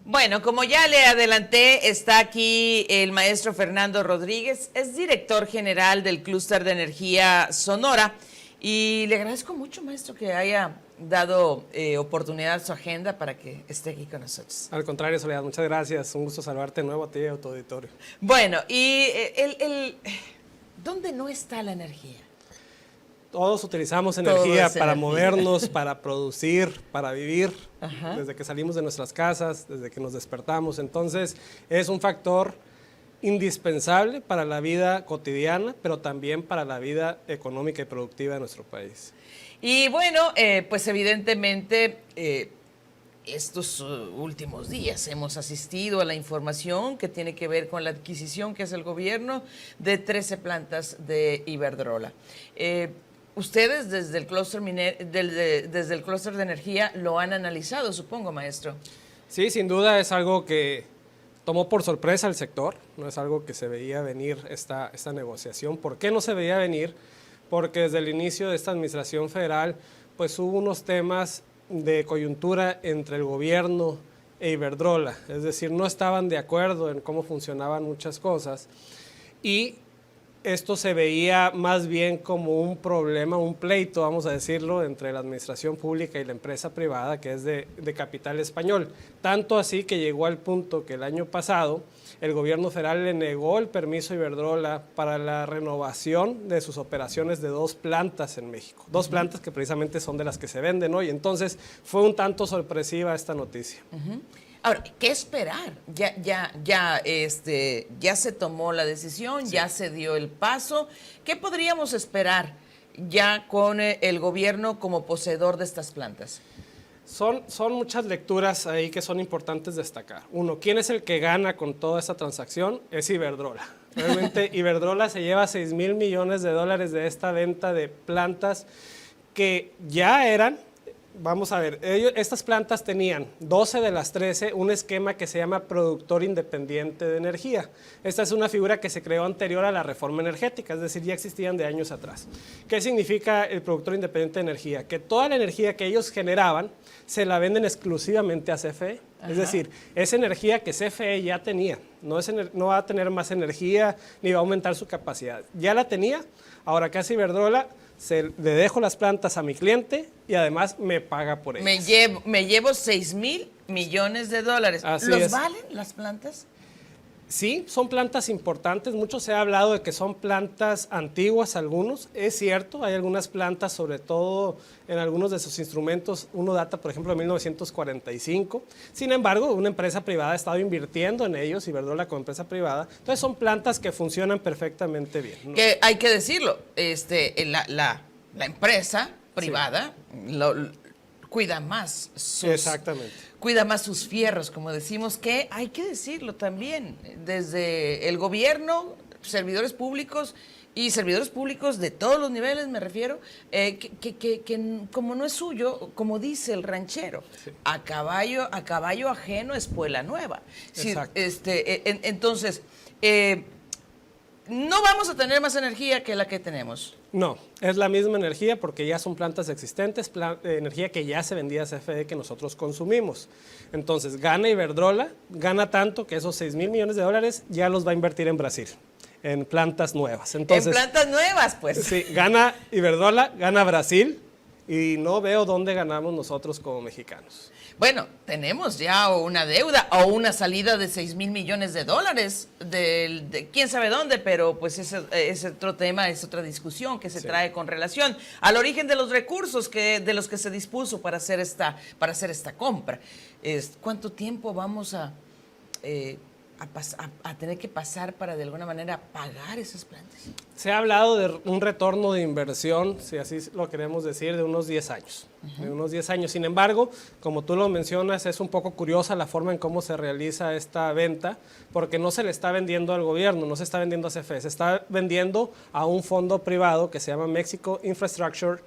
Bueno, como ya le adelanté, está aquí el maestro Fernando Rodríguez, es director general del Clúster de Energía Sonora y le agradezco mucho, maestro, que haya dado oportunidad a su agenda para que esté aquí con nosotros. Al contrario, Soledad, muchas gracias. Un gusto saludarte de nuevo a ti y a tu auditorio. Bueno, y ¿dónde no está la energía? Todos utilizamos energía para energía. movernos, para producir, para vivir, Ajá. desde que salimos de nuestras casas, desde que nos despertamos. Entonces, es un factor indispensable para la vida cotidiana, pero también para la vida económica y productiva de nuestro país. Y bueno, pues evidentemente estos últimos días hemos asistido a la información que tiene que ver con la adquisición que hace el gobierno de 13 plantas de Iberdrola. Ustedes desde el clúster desde el clúster de energía lo han analizado, supongo, maestro. Sí, sin duda es algo que tomó por sorpresa al sector, no es algo que se veía venir esta negociación. ¿Por qué no se veía venir? Porque desde el inicio de esta administración federal, pues hubo unos temas de coyuntura entre el gobierno e Iberdrola, es decir, no estaban de acuerdo en cómo funcionaban muchas cosas y esto se veía más bien como un problema, un pleito, vamos a decirlo, entre la administración pública y la empresa privada que es de capital español. Tanto así que llegó al punto que el año pasado el gobierno federal le negó el permiso a Iberdrola para la renovación de sus operaciones de 2 plantas en México. 2 plantas que precisamente son de las que se venden hoy. Entonces fue un tanto sorpresiva esta noticia. Ahora, ¿qué esperar? Ya se tomó la decisión, sí. Ya se dio el paso. ¿Qué podríamos esperar ya con el gobierno como poseedor de estas plantas? Son muchas lecturas ahí que son importantes destacar. Uno, ¿quién es el que gana con toda esta transacción? Es Iberdrola. Realmente Iberdrola se lleva $6,000 millones de esta venta de plantas que ya eran. Vamos a ver, estas plantas tenían 12 de las 13 un esquema que se llama productor independiente de energía. Esta es una figura que se creó anterior a la reforma energética, es decir, ya existían de años atrás. ¿Qué significa el productor independiente de energía? Que toda la energía que ellos generaban se la venden exclusivamente a CFE. Ajá. Es decir, es energía que CFE ya tenía, no va a tener más energía ni va a aumentar su capacidad. Ya la tenía, ahora que hace Iberdrola, le dejo las plantas a mi cliente y además me paga por ellas. Me llevo $6,000 millones. Así ¿Los es. valen las plantas? Sí, son plantas importantes. Mucho se ha hablado de que son plantas antiguas algunos. Es cierto, hay algunas plantas, sobre todo en algunos de sus instrumentos. Uno data, por ejemplo, de 1945. Sin embargo, una empresa privada ha estado invirtiendo en ellos, Iberdrola como empresa privada. Entonces son plantas que funcionan perfectamente bien, ¿no? Que hay que decirlo, la empresa privada cuida más cuida más sus fierros, como decimos, que hay que decirlo también, desde el gobierno, servidores públicos y servidores públicos de todos los niveles, me refiero, que como no es suyo, como dice el ranchero, sí. a caballo ajeno espuela nueva. Sí, entonces, no vamos a tener más energía que la que tenemos. No, es la misma energía porque ya son plantas existentes, energía que ya se vendía a CFE que nosotros consumimos. Entonces, gana Iberdrola, gana tanto que esos $6,000 millones ya los va a invertir en Brasil, en plantas nuevas. Entonces, en plantas nuevas, pues. Sí, gana Iberdrola, gana Brasil y no veo dónde ganamos nosotros como mexicanos. Bueno, tenemos ya una deuda o una salida de $6,000 millones de quién sabe dónde, pero pues es otro tema, es otra discusión que se trae con relación al origen de los recursos de los que se dispuso para hacer esta compra. ¿Cuánto tiempo vamos a tener que pasar para de alguna manera pagar esas plantas? Se ha hablado de un retorno de inversión, si así lo queremos decir, de unos 10 años. De unos 10 años. Sin embargo, como tú lo mencionas, es un poco curiosa la forma en cómo se realiza esta venta, porque no se le está vendiendo al gobierno, no se está vendiendo a CFE, se está vendiendo a un fondo privado que se llama Mexico Infrastructure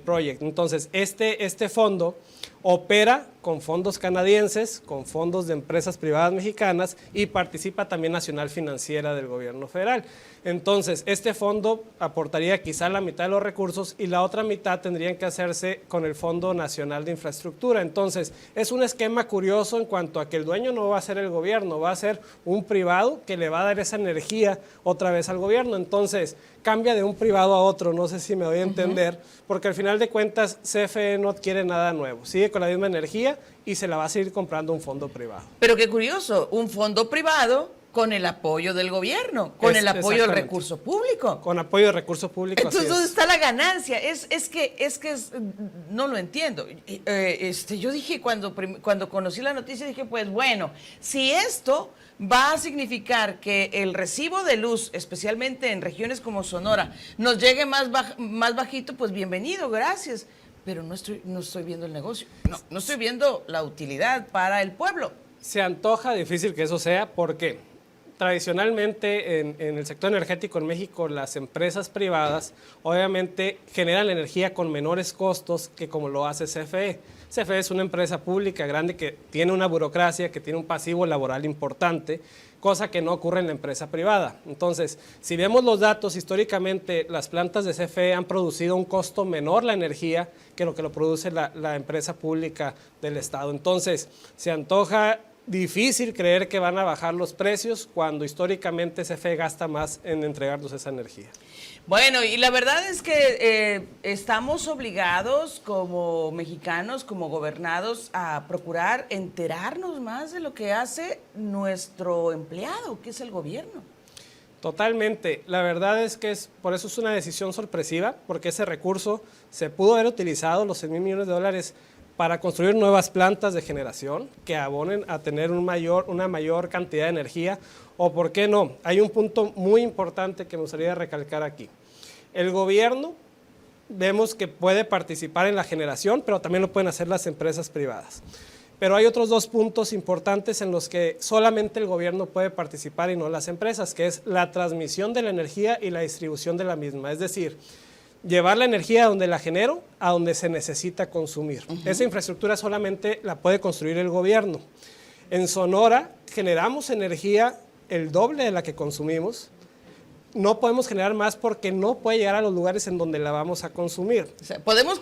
Project. Entonces, este fondo opera con fondos canadienses, con fondos de empresas privadas mexicanas y participa también Nacional Financiera del gobierno federal. Entonces, este fondo aportaría quizá la mitad de los recursos y la otra mitad tendrían que hacerse con el Fondo Nacional de Infraestructura. Entonces, es un esquema curioso en cuanto a que el dueño no va a ser el gobierno, va a ser un privado que le va a dar esa energía otra vez al gobierno. Entonces, cambia de un privado a otro, no sé si me doy a entender, porque al final de cuentas CFE no adquiere nada nuevo, sigue con la misma energía y se la va a seguir comprando un fondo privado. Pero qué curioso, un fondo privado con el apoyo del gobierno, con el apoyo del recurso público. Con apoyo de recursos públicos. Entonces, ¿dónde está la ganancia? No lo entiendo. Yo dije, cuando conocí la noticia, dije, pues bueno, si esto va a significar que el recibo de luz, especialmente en regiones como Sonora, nos llegue más bajito, pues bienvenido, gracias. Pero no estoy viendo el negocio, no estoy viendo la utilidad para el pueblo. Se antoja difícil que eso sea, porque tradicionalmente en el sector energético en México, las empresas privadas obviamente generan la energía con menores costos que como lo hace CFE. CFE es una empresa pública grande que tiene una burocracia, que tiene un pasivo laboral importante, cosa que no ocurre en la empresa privada. Entonces, si vemos los datos, históricamente las plantas de CFE han producido un costo menor la energía que lo produce la empresa pública del Estado. Entonces, se antoja difícil creer que van a bajar los precios cuando históricamente CFE gasta más en entregarnos esa energía. Bueno, y la verdad es que estamos obligados como mexicanos, como gobernados, a procurar enterarnos más de lo que hace nuestro empleado, que es el gobierno. Totalmente. La verdad es que por eso es una decisión sorpresiva, porque ese recurso se pudo haber utilizado, los 6,000 millones de dólares, para construir nuevas plantas de generación que abonen a tener una mayor cantidad de energía, o por qué no. Hay un punto muy importante que me gustaría recalcar aquí. El gobierno vemos que puede participar en la generación, pero también lo pueden hacer las empresas privadas. Pero hay otros dos puntos importantes en los que solamente el gobierno puede participar y no las empresas, que es la transmisión de la energía y la distribución de la misma. Es decir, llevar la energía donde la genero a donde se necesita consumir. Esa infraestructura solamente la puede construir el gobierno. En Sonora generamos energía el doble de la que consumimos. No podemos generar más porque no puede llegar a los lugares en donde la vamos a consumir. O sea, podríamos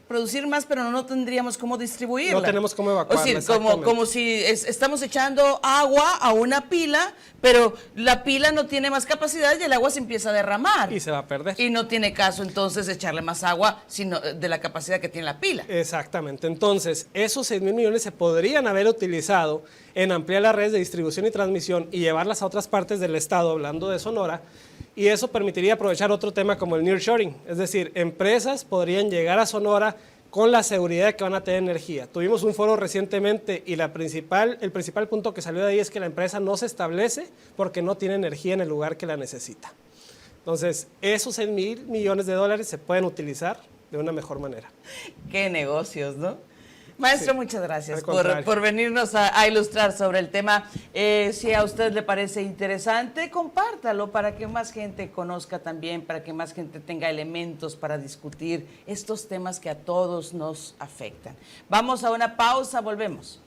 producir más, pero no tendríamos cómo distribuirla. No tenemos cómo evacuarla. O sea, como si estamos echando agua a una pila, pero la pila no tiene más capacidad y el agua se empieza a derramar. Y se va a perder. Y no tiene caso entonces echarle más agua sino de la capacidad que tiene la pila. Exactamente. Entonces, esos 6,000 millones se podrían haber utilizado en ampliar las redes de distribución y transmisión y llevarlas a otras partes del estado, hablando de Sonora, y eso permitiría aprovechar otro tema como el nearshoring, es decir, empresas podrían llegar a Sonora con la seguridad de que van a tener energía. Tuvimos un foro recientemente y el principal punto que salió de ahí es que la empresa no se establece porque no tiene energía en el lugar que la necesita. Entonces, esos 6,000 millones de dólares se pueden utilizar de una mejor manera. Qué negocios, ¿no? Maestro, sí, muchas gracias por venirnos a ilustrar sobre el tema. Si a usted le parece interesante, compártalo para que más gente conozca también, para que más gente tenga elementos para discutir estos temas que a todos nos afectan. Vamos a una pausa, volvemos.